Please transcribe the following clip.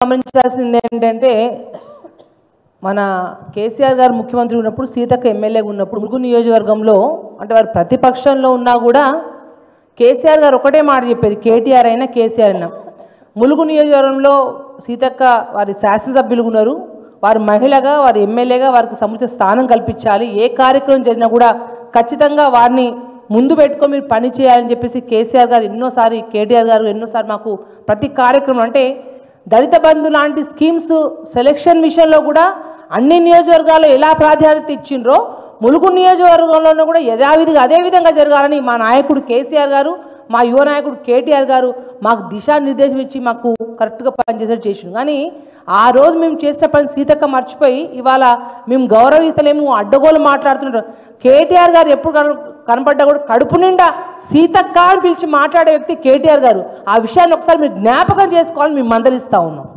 గమనించాల్సింది ఏంటంటే మన కేసీఆర్ గారు ముఖ్యమంత్రి ఉన్నప్పుడు సీతక్క ఎమ్మెల్యేగా ఉన్నప్పుడు ములుగు నియోజకవర్గంలో అంటే వారు ప్రతిపక్షంలో ఉన్నా కూడా కేసీఆర్ గారు ఒకటే మాట చెప్పేది, కేటీఆర్ అయినా కేసీఆర్ అయినా ములుగు నియోజకవర్గంలో సీతక్క వారి శాసనసభ్యులు ఉన్నారు, వారు మహిళగా వారి ఎమ్మెల్యేగా వారికి సముచిత స్థానం కల్పించాలి, ఏ కార్యక్రమం జరిగినా కూడా ఖచ్చితంగా వారిని ముందు పెట్టుకొని మీరు పని చేయాలని చెప్పేసి కేసీఆర్ గారు ఎన్నోసారి కేటీఆర్ గారు ఎన్నోసారి మాకు ప్రతి కార్యక్రమం అంటే దళిత బంధు లాంటి స్కీమ్స్ సెలెక్షన్ విషయంలో కూడా అన్ని నియోజకవర్గాల్లో ఎలా ప్రాధాన్యత ఇచ్చిండ్రో ములుగు నియోజకవర్గంలోనూ కూడా యథావిధిగా అదే విధంగా జరగాలని మా నాయకుడు కేసీఆర్ గారు మా యువ నాయకుడు కేటీఆర్ గారు మాకు దిశానిర్దేశం ఇచ్చి మాకు కరెక్ట్గా పనిచేసేట్టు చేసిండు. కానీ ఆ రోజు మేము చేసే పని సీతక్క మర్చిపోయి ఇవాళ మేము గౌరవిస్తలేము అడ్డగోలు మాట్లాడుతుంటారు. కేటీఆర్ గారు ఎప్పుడు కనపడ్డా కూడా కడుపు నిండా సీతక్క అని పిలిచి మాట్లాడే వ్యక్తి కేటీఆర్ గారు. ఆ విషయాన్ని ఒకసారి మీరు జ్ఞాపకం చేసుకోవాలని మేము మందలిస్తూ ఉన్నాం.